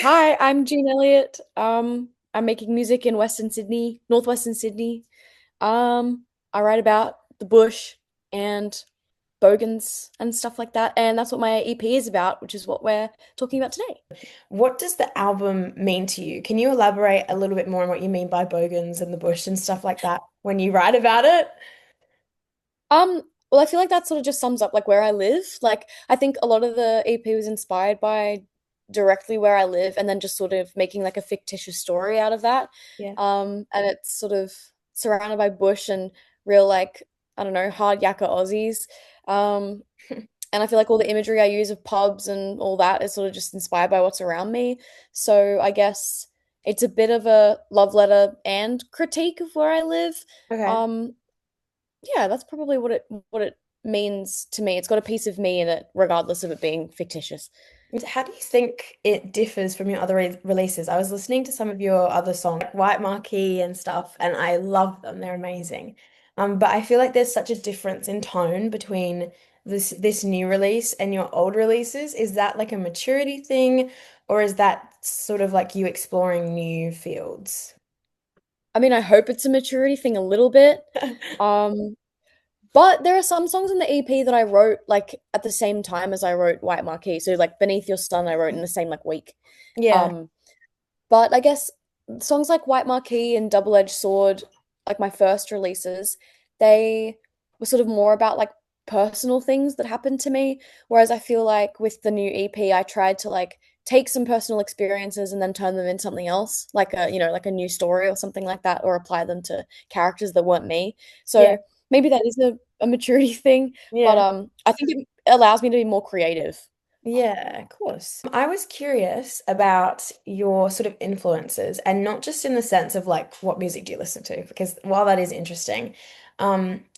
Hi, I'm Jean Elliot. I'm making music in Western Sydney, northwestern Sydney. I write about the bush and bogans and stuff like that, and that's what my EP is about, which is what we're talking about today. What does the album mean to you? Can you elaborate a little bit more on what you mean by bogans and the bush and stuff like that when you write about it? Um, well, I feel like that sort of just sums up like where I live. Like, I think a lot of the EP was inspired by directly where I live, and then just sort of making like a fictitious story out of that. Yeah. And it's sort of surrounded by bush and real like I don't know hard yakka Aussies. Um, and I feel like all the imagery I use of pubs and all that is sort of just inspired by what's around me. So I guess it's a bit of a love letter and critique of where I live. Okay. Um, yeah, that's probably what it means to me. It's got a piece of me in it, regardless of it being fictitious. And how do you think it differs from your other releases? I was listening to some of your other songs, like White Marquee and stuff, and I love them. They're amazing. But I feel like there's such a difference in tone between this new release and your old releases. Is that like a maturity thing, or is that sort of like you exploring new fields? I mean, I hope it's a maturity thing a little bit. Um, but there are some songs in the EP that I wrote like at the same time as I wrote White Marquee. So like Beneath Your Sun, I wrote in the same like week. Yeah. Um, but I guess songs like White Marquee and Double Edged Sword, like my first releases, they were sort of more about like personal things that happened to me. Whereas I feel like with the new EP, I tried to like take some personal experiences and then turn them into something else, like like a new story or something like that, or apply them to characters that weren't me. Yeah. So maybe that is a maturity thing, but Yeah. I think it allows me to be more creative. Yeah, of course. I was curious about your sort of influences and not just in the sense of like what music do you listen to, because while that is interesting,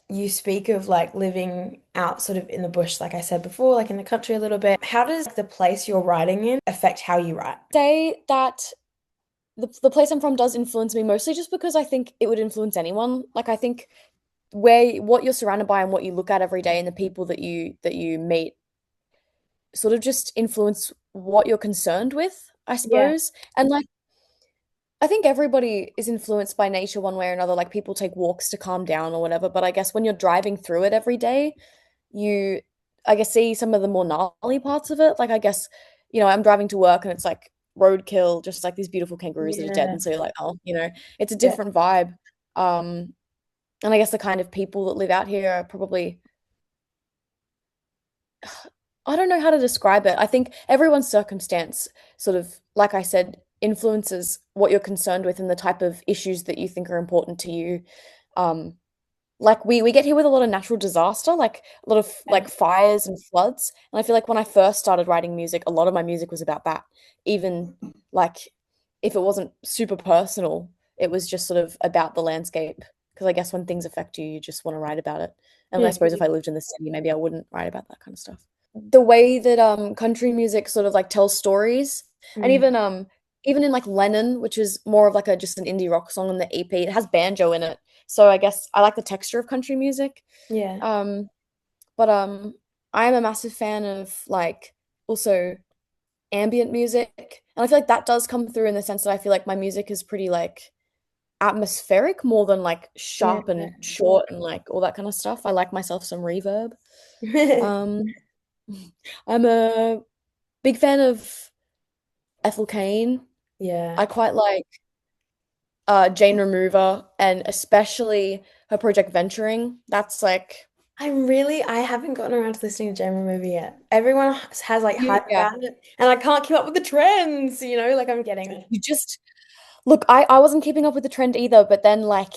you speak of like living out sort of in the bush, like I said before, like in the country a little bit. How does the place you're writing in affect how you write? Say that the place I'm from does influence me mostly just because I think it would influence anyone. Like I think where what you're surrounded by and what you look at every day and the people that you meet sort of just influence what you're concerned with, I Yeah. suppose. And like I think everybody is influenced by nature one way or another. Like people take walks to calm down or whatever, but I guess when you're driving through it every day, you I guess see some of the more gnarly parts of it. Like I guess, I'm driving to work and it's like roadkill, just like these beautiful kangaroos that are dead. Yeah. And so you're like, oh, it's a Yeah. different vibe. Um, and I guess the kind of people that live out here are probably, I don't know how to describe it. I think everyone's circumstance sort of, like I said, influences what you're concerned with and the type of issues that you think are important to you. Um, like we get here with a lot of natural disaster, like a lot of like fires and floods. And I feel like when I first started writing music, a lot of my music was about that. Even like if it wasn't super personal, it was just sort of about the landscape. Because I guess when things affect you, you just want to write about it. And I Yeah. suppose if I lived in the city, maybe I wouldn't write about that kind of stuff. The way that country music sort of like tells stories, and Mm. even in like Lennon, which is more of like a just an indie rock song on the EP, it has banjo in it. So I guess I like the texture of country music. Yeah. Um, but I am a massive fan of like also ambient music. And I feel like that does come through in the sense that I feel like my music is pretty like atmospheric more than like Yeah. sharp and short and like all that kind of stuff. I like myself some reverb. Um, I'm a big fan of Ethel Cain. Yeah. I quite like Jane Remover and especially her project Venturing. That's like I haven't gotten around to listening to Jamie movie yet. Everyone has like hype yeah, about it, and I can't keep up with the trends, like I'm getting it. you just look, I wasn't keeping up with the trend either, but then like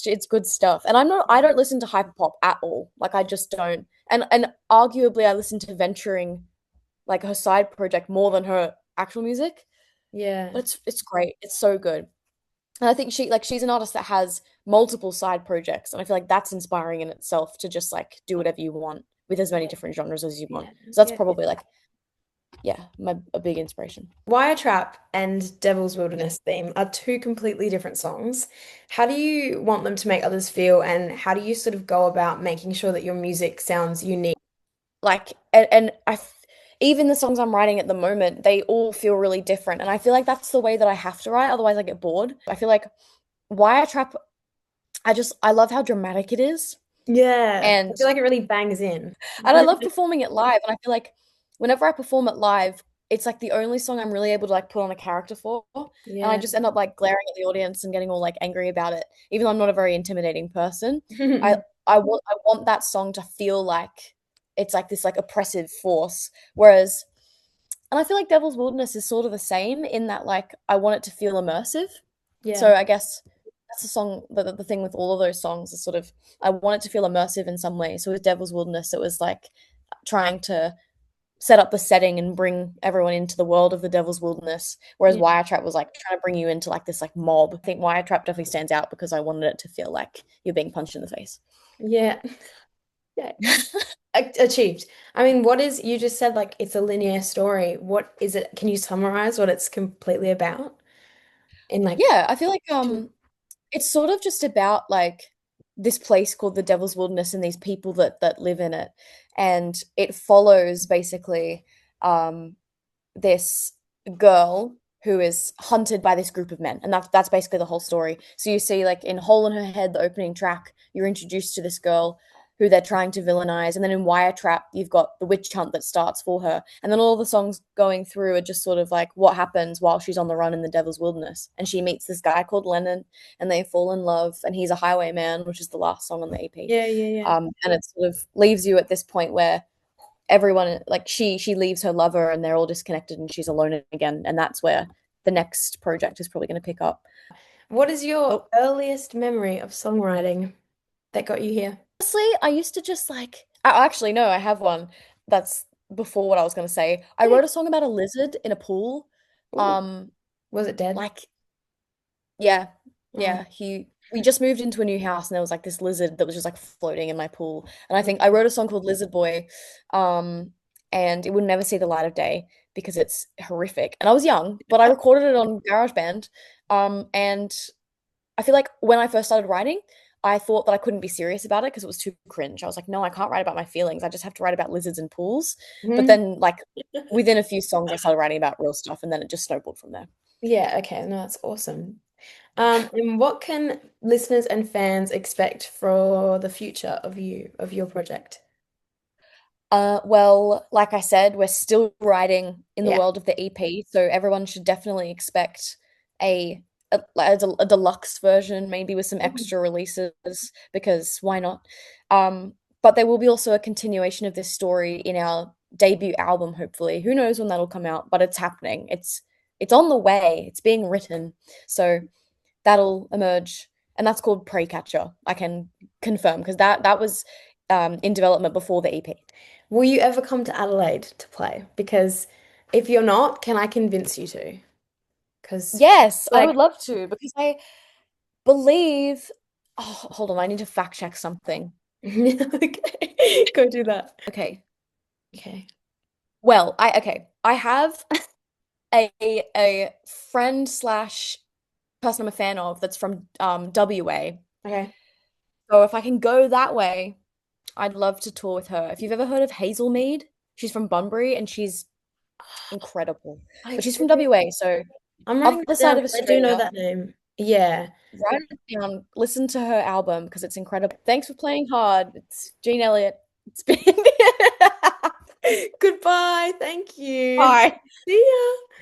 it's good stuff. And I don't listen to hyperpop at all. Like I just don't. And arguably I listen to Venturing, like her side project more than her actual music. Yeah. But it's great. It's so good. And I think she's an artist that has multiple side projects, and I feel like that's inspiring in itself to just like do whatever you want with as many different genres as you want. Yeah. So that's Yeah. probably like yeah, my a big inspiration. Wire Trap and Devil's Wilderness Theme are two completely different songs. How do you want them to make others feel, and how do you sort of go about making sure that your music sounds unique? Like and even the songs I'm writing at the moment, they all feel really different. And I feel like that's the way that I have to write, otherwise I get bored. I feel like Wire Trap, I love how dramatic it is. Yeah, I And feel like it really bangs in. I love performing it live. And I feel like whenever I perform it live, it's like the only song I'm really able to like put on a character for. And I Yeah. just end up like glaring at the audience and getting all like angry about it. Even though I'm not a very intimidating person. I I want that song to feel like it's like this like oppressive force. Whereas and I feel like Devil's Wilderness is sort of the same in that like I want it to feel immersive. Yeah. So I guess that's the song the thing with all of those songs is sort of I want it to feel immersive in some way. So with Devil's Wilderness it was like trying to set up the setting and bring everyone into the world of the Devil's Wilderness. Whereas Yeah. Wiretrap was like trying to bring you into like this like mob. I think Wiretrap definitely stands out because I wanted it to feel like you're being punched in the face. Yeah. Yeah. Achieved. I mean, what is, you just said like it's a linear story. What is it? Can you summarize what it's completely about in like Yeah, I feel like two? it's sort of just about like this place called the Devil's Wilderness and these people that live in it. And it follows basically um this girl who is hunted by this group of men, and that's basically the whole story. So you see, like in Hole in Her Head, the opening track, you're introduced to this girl who they're trying to villainize, and then in Wire Trap, you've got the witch hunt that starts for her, and then all the songs going through are just sort of like what happens while she's on the run in the Devil's Wilderness, and she meets this guy called Lennon, and they fall in love, and he's a highwayman, which is the last song on the EP. Yeah, yeah, yeah. And it sort of leaves you at this point where everyone like she leaves her lover and they're all disconnected and she's alone again, and that's where the next project is probably going to pick up. What is your Oh, earliest memory of songwriting that got you here? honestly, I used to just like actually no, I have one that's before what I was going to say. I Yeah. wrote a song about a lizard in a pool. Ooh, um was it dead? like Yeah, Oh, yeah. We just moved into a new house and there was like this lizard that was just like floating in my pool. And I think I mm. wrote a song called Lizard Boy, and it would never see the light of day because it's horrific. And I was young, but I recorded it on GarageBand. And I feel like when I first started writing, I thought that I couldn't be serious about it because it was too cringe. I was like, no, I can't write about my feelings. I just have to write about lizards and pools. But Mhm. then like within a few songs, I started writing about real stuff and then it just snowballed from there. Yeah, okay, no, that's awesome. And what can listeners and fans expect for the future of of your project? Well, like I said, we're still writing in the Yeah. world of the EP, so everyone should definitely expect a a deluxe version, maybe with some Mhm. extra releases, because why not? But there will be also a continuation of this story in our debut album, hopefully. Who knows when that'll come out, but it's happening. It's on the way. It's being written. So that'll emerge, and that's called Prey Catcher. I can confirm because that was in development before the EP. Will you ever come to Adelaide to play? Because if you're not, can I convince you to? Because Yes, I would like, love to because I believe. Oh, hold on, I need to fact check something. okay, go do that. Okay. Okay. Well, I have a friend slash person I'm a fan of that's from WA. Okay. So if I can go that way, I'd love to tour with her. If you've ever heard of Hazel Mead, she's from Bunbury and she's incredible. I But she's from do. WA, so I'm writing other that side down of because I do know Australia. that name. Yeah. Write it down, listen to her album because it's incredible. Thanks for playing hard. It's Jean Elliott. It's been Goodbye. Thank you. Bye. See ya.